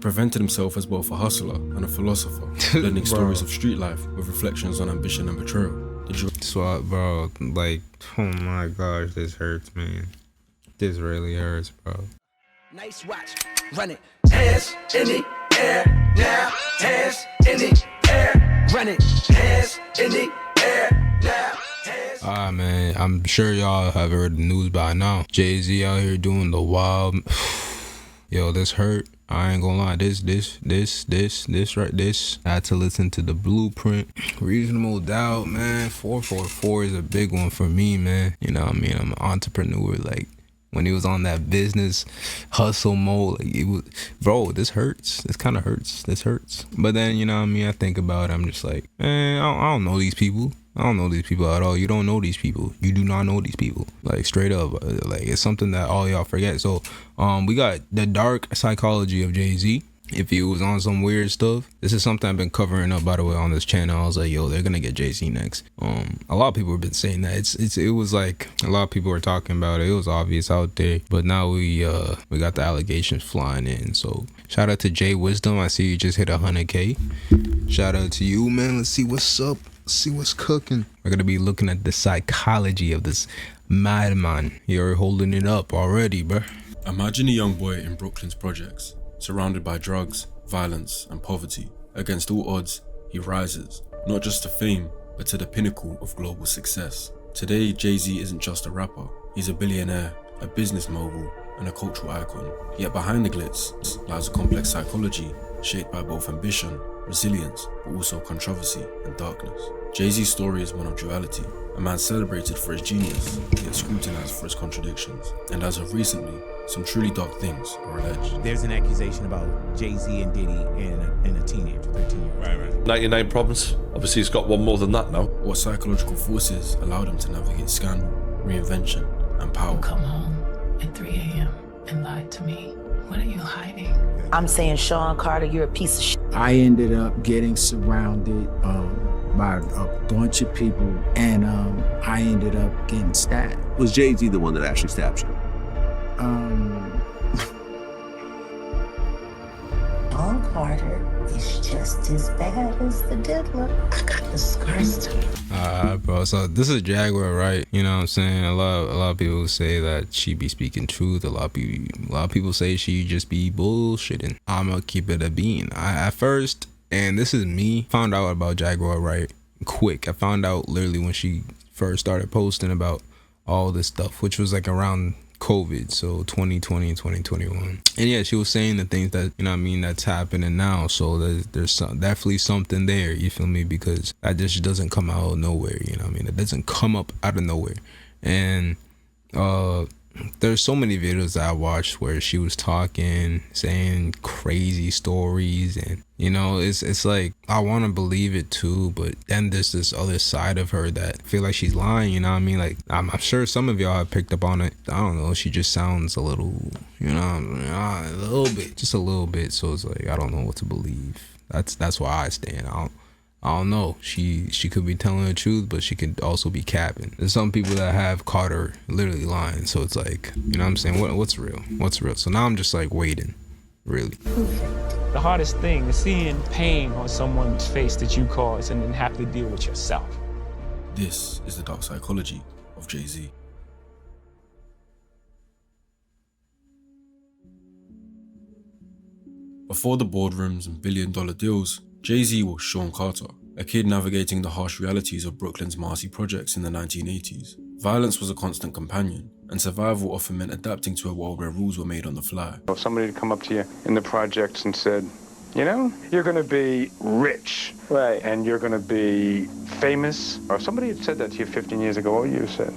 presented himself as both a hustler and a philosopher, blending stories of street life with reflections on ambition and betrayal. Swap, bro. Like, oh my gosh, this hurts, man. This really hurts, bro. Nice watch, run it. Hands in the air now. Hands in the air, run it. Hands in the air now. Man, I'm sure y'all have heard the news by now. Jay-Z out here doing the wild. Yo, this hurt. I ain't gonna lie. This. I had to listen to the Blueprint. Reasonable Doubt, man. 444 is a big one for me, man. You know what I mean? I'm an entrepreneur. Like, when he was on that business hustle mode, like, it was, bro, this hurts. This kind of hurts. This hurts. But then, you know what I mean? I think about it. I'm just like, man, I don't know these people. I don't know these people at all. You don't know these people. You do not know these people. Like, straight up. Like, it's something that all y'all forget. So, we got the dark psychology of Jay-Z. If he was on some weird stuff. This is something I've been covering up, by the way, on this channel. I was like, yo, they're gonna get Jay-Z next. A lot of people have been saying that. It was like, a lot of people were talking about it. It was obvious out there. But now we got the allegations flying in. So, shout out to Jay Wisdom. I see you just hit 100K. Shout out to you, man. Let's see what's up. See what's cooking. We're gonna be looking at the psychology of this madman. You're holding it up already, bruh. Imagine a young boy in Brooklyn's projects, surrounded by drugs, violence, and poverty. Against all odds, he rises, not just to fame, but to the pinnacle of global success. Today, Jay-Z isn't just a rapper. He's a billionaire, a business mogul, and a cultural icon. Yet behind the glitz lies a complex psychology shaped by both ambition, resilience, but also controversy and darkness. Jay-Z's story is one of duality, a man celebrated for his genius, yet scrutinized for his contradictions. And as of recently, some truly dark things are alleged. There's an accusation about Jay-Z and Diddy and a teenager, 13-year-old. Right. 99 problems. Obviously, he's got one more than that now. What psychological forces allowed him to navigate scandal, reinvention, and power? You come home at 3 a.m. and lied to me. What are you hiding? I'm saying, Sean Carter, you're a piece of shit. I ended up getting surrounded by a bunch of people, and I ended up getting stabbed. Was Jay-Z the one that actually stabbed you? Sean Carter is just as bad as the diddler. I got the scars too. Bro, so this is Jaguar, right? You know what I'm saying? A lot of people say that she be speaking truth. A lot of people say she just be bullshitting. I'ma keep it a bean. I at first, and this is me, found out about Jaguar right quick. I found out literally when she first started posting about all this stuff, which was like around COVID, so 2020 and 2021. And yeah, she was saying the things that, you know what I mean, that's happening now. So there's definitely something there, you feel me? Because that just doesn't come out of nowhere, you know what I mean? It doesn't come up out of nowhere. And there's so many videos that I watched where she was talking, saying crazy stories, and you know, it's like I want to believe it too, but then there's this other side of her that I feel like she's lying, you know what I mean? Like I'm sure some of y'all have picked up on it. I don't know, she just sounds a little, you know, a little bit, just a little bit. So it's like I don't know what to believe. That's why I stand. I don't know. She could be telling the truth, but she could also be capping. There's some people that have caught her literally lying. So it's like, you know what I'm saying? What's real? What's real? So now I'm just like waiting, really. The hardest thing is seeing pain on someone's face that you caused and then have to deal with yourself. This is the dark psychology of Jay-Z. Before the boardrooms and billion-dollar deals, Jay-Z was Sean Carter, a kid navigating the harsh realities of Brooklyn's Marcy projects in the 1980s. Violence was a constant companion, and survival often meant adapting to a world where rules were made on the fly. If somebody had come up to you in the projects and said, you know, you're gonna be rich, right, and you're gonna be famous, or if somebody had said that to you 15 years ago, what would you have said?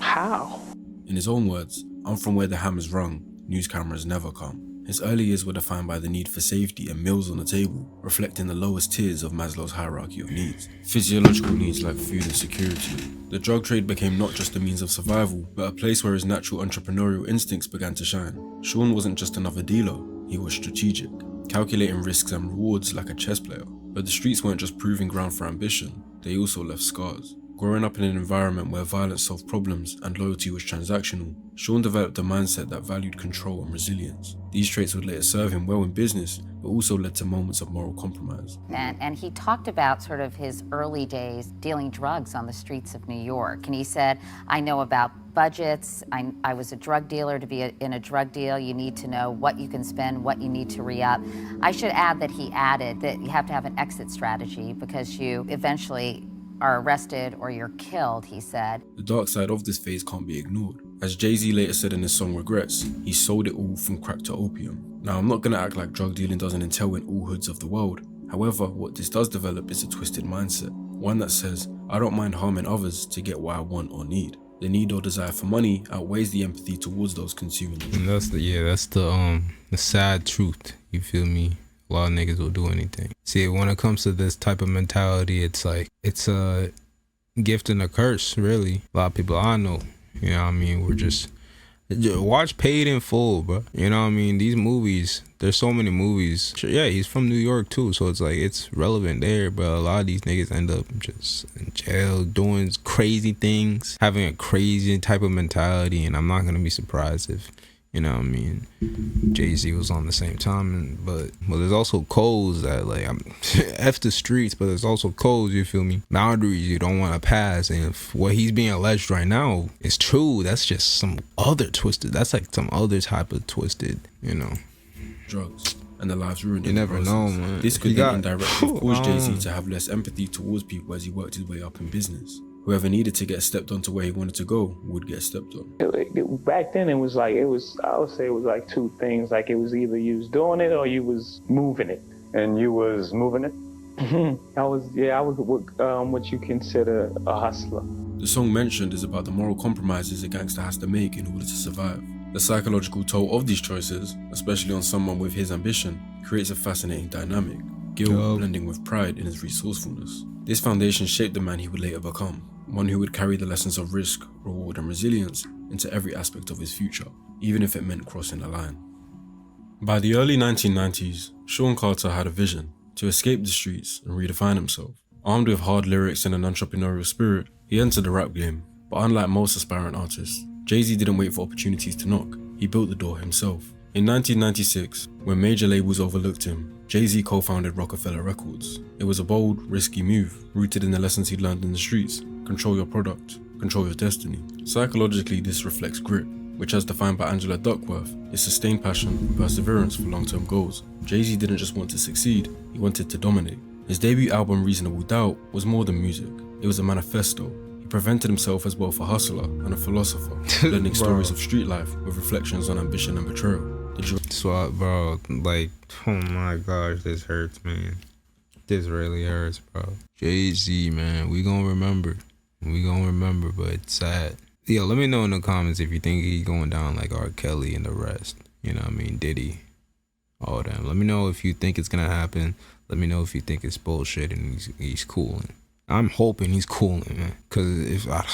How? In his own words, I'm from where the hammer's rung, news cameras never come. His early years were defined by the need for safety and meals on the table, reflecting the lowest tiers of Maslow's hierarchy of needs. Physiological needs like food and security. The drug trade became not just a means of survival, but a place where his natural entrepreneurial instincts began to shine. Sean wasn't just another dealer, he was strategic, calculating risks and rewards like a chess player. But the streets weren't just proving ground for ambition, they also left scars. Growing up in an environment where violence solved problems and loyalty was transactional, Sean developed a mindset that valued control and resilience. These traits would later serve him well in business, but also led to moments of moral compromise. And he talked about sort of his early days dealing drugs on the streets of New York. And he said, I know about budgets. I was a drug dealer. To be in a drug deal, you need to know what you can spend, what you need to re-up. I should add that he added that you have to have an exit strategy because you eventually are arrested or you're killed, he said. The dark side of this phase can't be ignored. As Jay-Z later said in his song Regrets, he sold it all from crack to opium. Now, I'm not gonna act like drug dealing doesn't entail in all hoods of the world. However, what this does develop is a twisted mindset. One that says, I don't mind harming others to get what I want or need. The need or desire for money outweighs the empathy towards those consuming it. And that's the sad truth, you feel me? A lot of niggas will do anything. See, when it comes to this type of mentality, it's like, it's a gift and a curse, really. A lot of people I know, you know what I mean, we're just watch Paid in Full, bro. You know what I mean? These movies, there's so many movies. Yeah, he's from New York too, so it's like, it's relevant there, but a lot of these niggas end up just in jail, doing crazy things, having a crazy type of mentality, and I'm not gonna be surprised if, you know what I mean, Jay-Z was on the same time, but there's also codes that, like, I'm F the streets, but there's also codes, you feel me? Boundaries you don't want to pass, and if what he's being alleged right now is true, that's just some other twisted, that's like some other type of twisted, you know. Drugs and the lives ruined. You never know, man. This could then indirectly cause Jay-Z to have less empathy towards people as he worked his way up in business. Whoever needed to get stepped on to where he wanted to go would get stepped on. Back then, I would say it was like two things. Like, it was either you was doing it or you was moving it. And you was moving it? I was what you consider a hustler. The song mentioned is about the moral compromises a gangster has to make in order to survive. The psychological toll of these choices, especially on someone with his ambition, creates a fascinating dynamic. Guilt blending with pride in his resourcefulness. This foundation shaped the man he would later become. One who would carry the lessons of risk, reward and resilience into every aspect of his future, even if it meant crossing the line. By the early 1990s, Sean Carter had a vision to escape the streets and redefine himself. Armed with hard lyrics and an entrepreneurial spirit, he entered the rap game. But unlike most aspirant artists, Jay-Z didn't wait for opportunities to knock, he built the door himself. In 1996, when major labels overlooked him, Jay-Z co-founded Rockefeller Records. It was a bold, risky move, rooted in the lessons he'd learned in the streets. Control your product, control your destiny. Psychologically, this reflects grit, which, as defined by Angela Duckworth, is sustained passion and perseverance for long-term goals. Jay-Z didn't just want to succeed, he wanted to dominate. His debut album, Reasonable Doubt, was more than music. It was a manifesto. He presented himself as both a hustler and a philosopher, blending stories of street life with reflections on ambition and betrayal. So, bro, like, oh my gosh, this hurts, man. This really hurts, bro. Jay-Z, man, we gonna remember. We gonna remember, but it's sad. Yo, let me know in the comments if you think he's going down like R. Kelly and the rest. You know what I mean? Diddy. All them. Let me know if you think it's gonna happen. Let me know if you think it's bullshit and he's cooling. I'm hoping he's cooling, man. Cause if I...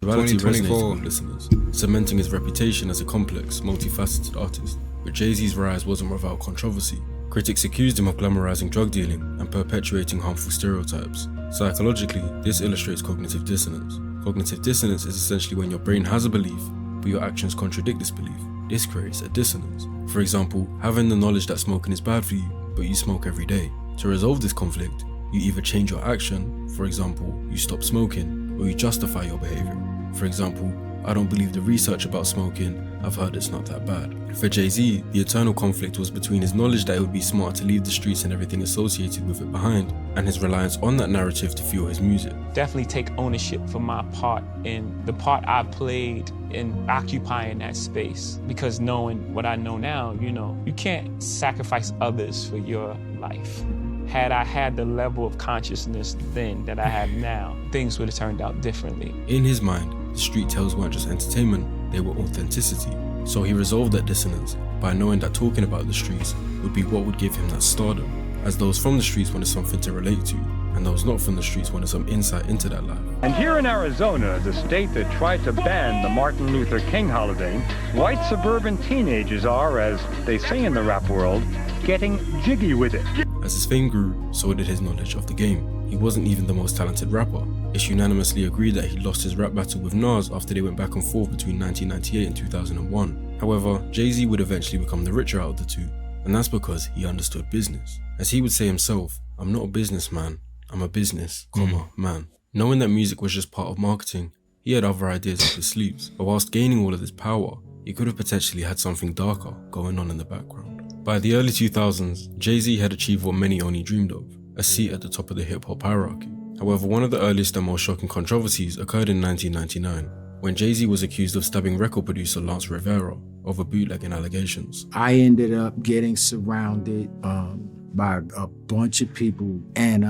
Reality resonated with listeners, cementing his reputation as a complex, multifaceted artist. But Jay-Z's rise wasn't without controversy. Critics accused him of glamorizing drug dealing and perpetuating harmful stereotypes. Psychologically, this illustrates cognitive dissonance. Cognitive dissonance is essentially when your brain has a belief, but your actions contradict this belief. This creates a dissonance. For example, having the knowledge that smoking is bad for you, but you smoke every day. To resolve this conflict, you either change your action, for example, you stop smoking, or you justify your behavior. For example, I don't believe the research about smoking, I've heard it's not that bad. For Jay-Z, the eternal conflict was between his knowledge that it would be smart to leave the streets and everything associated with it behind, and his reliance on that narrative to fuel his music. Definitely take ownership for my part in the part I played in occupying that space. Because knowing what I know now, you can't sacrifice others for your life. Had I had the level of consciousness then that I have now, things would have turned out differently. In his mind, the street tales weren't just entertainment, they were authenticity. So he resolved that dissonance by knowing that talking about the streets would be what would give him that stardom, as those from the streets wanted something to relate to, and those not from the streets wanted some insight into that life. And here in Arizona, the state that tried to ban the Martin Luther King holiday, white suburban teenagers are, as they say in the rap world, getting jiggy with it. As his fame grew, so did his knowledge of the game. he wasn't even the most talented rapper. It's unanimously agreed that he lost his rap battle with Nas after they went back and forth between 1998 and 2001. However, Jay-Z would eventually become the richer out of the two, and that's because he understood business. As he would say himself, "I'm not a businessman, I'm a business, man." Knowing that music was just part of marketing, he had other ideas up his sleeves, but whilst gaining all of this power, he could have potentially had something darker going on in the background. By the early 2000s, Jay-Z had achieved what many only dreamed of, a seat at the top of the hip-hop hierarchy. However, one of the earliest and most shocking controversies occurred in 1999, when Jay-Z was accused of stabbing record producer Lance Rivera over bootlegging allegations. I ended up getting surrounded by a bunch of people, and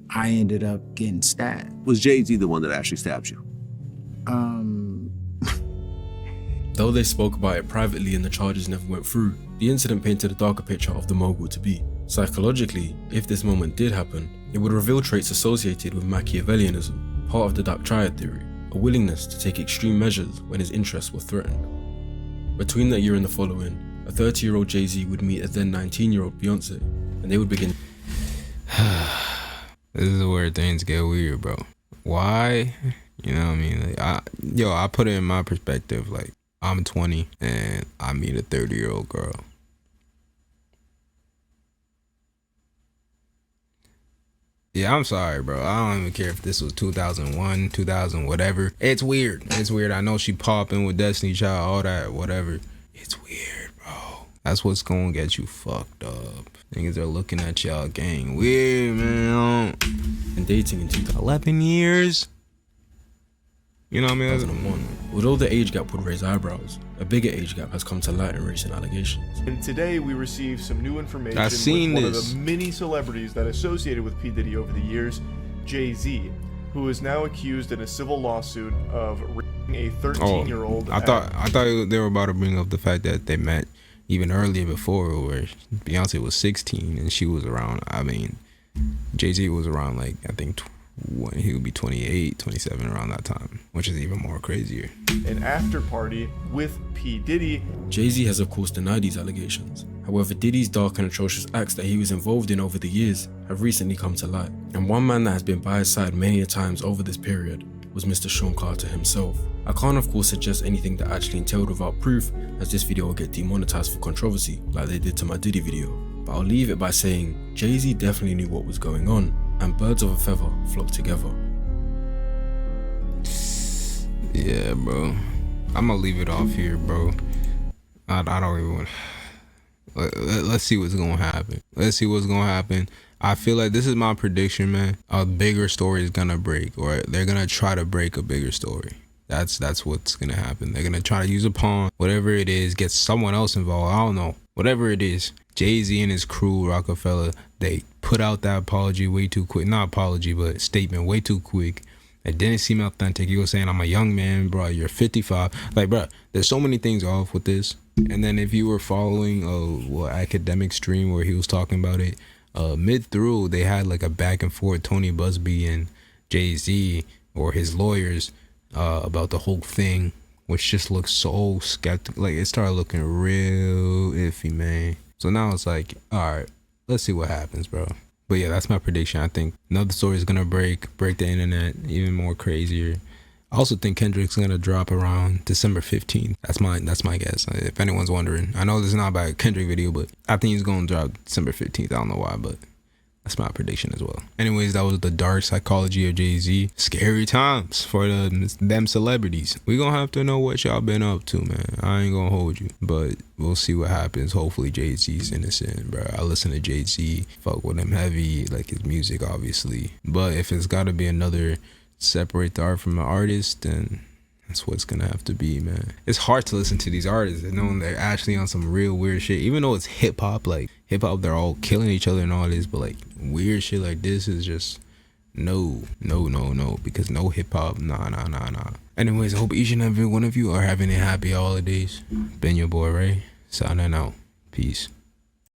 I ended up getting stabbed. Was Jay-Z the one that actually stabbed you? Though they spoke about it privately and the charges never went through, the incident painted a darker picture of the mogul to be. Psychologically, if this moment did happen, it would reveal traits associated with Machiavellianism, part of the dark triad theory, a willingness to take extreme measures when his interests were threatened. Between that year and the following, a 30-year-old Jay-Z would meet a then 19-year-old Beyonce, and they would begin. This is where things get weird, bro. Why? You know what I mean? Like, I put it in my perspective. Like, I'm 20 and I meet a 30-year-old girl. Yeah, I'm sorry, bro. I don't even care if this was 2001, 2000, whatever. It's weird. It's weird. I know she popping with Destiny Child, all that, whatever. It's weird, bro. That's what's gonna get you fucked up. Niggas are looking at y'all gang weird, man. And dating in 11 years. You know what I mean? 2001. Although the age gap would raise eyebrows, a bigger age gap has come to light in recent allegations. And today we received some new information I've seen with one this. of the many celebrities that associated with P. Diddy over the years, Jay-Z, who is now accused in a civil lawsuit of raping a 13-year-old. I thought they were about to bring up the fact that they met even earlier before, where Beyonce was 16 and she was around. I mean, Jay-Z was around, like, I think when he would be 28, 27 around that time, which is even more crazier. An after party with P. Diddy. Jay-Z has of course denied these allegations. However, Diddy's dark and atrocious acts that he was involved in over the years have recently come to light. And one man that has been by his side many a times over this period was Mr. Sean Carter himself. I can't of course suggest anything that actually entailed without proof, as this video will get demonetized for controversy like they did to my Diddy video. But I'll leave it by saying Jay-Z definitely knew what was going on, and birds of a feather flock together. Yeah, bro. I'm gonna leave it off here, bro. I don't even want. Let's see what's gonna happen. Let's see what's gonna happen. I feel like this is my prediction, man. A bigger story is gonna break, or they're gonna try to break a bigger story. That's what's gonna happen. They're gonna try to use a pawn, whatever it is, get someone else involved. I don't know. Whatever it is, Jay-Z and his crew, Rockefeller, they put out that apology way too quick. Not apology, but statement way too quick. It didn't seem authentic. He was saying, "I'm a young man, bro. You're 55." Like, bro, there's so many things off with this. And then if you were following academic stream where he was talking about it, mid through they had like a back and forth, Tony Busby and Jay-Z or his lawyers about the whole thing, which just looks so skeptical. Like, it started looking real iffy, man. So now it's like, all right, let's see what happens, bro. But yeah, that's my prediction. I think another story is gonna break the internet even more crazier. I also think Kendrick's gonna drop around December 15th. That's my guess. If anyone's wondering, I know this is not about a Kendrick video, but I think he's gonna drop December 15th. I don't know why, but that's my prediction as well. Anyways, that was the dark psychology of Jay-Z. Scary times for them celebrities. We gonna have to know what y'all been up to, man. I ain't gonna hold you, but we'll see what happens. Hopefully Jay-Z's innocent, bro. I listen to Jay-Z, fuck with him heavy, like his music, obviously. But if it's gotta be another separate the art from the artist, then that's what it's gonna have to be, man. It's hard to listen to these artists and knowing they're actually on some real weird shit. Even though it's hip hop, like hip hop, they're all killing each other and all this, but like weird shit like this is just no. Because no hip hop, nah. Anyways, I hope each and every one of you are having a happy holidays. Been your boy Ray, signing out. Peace.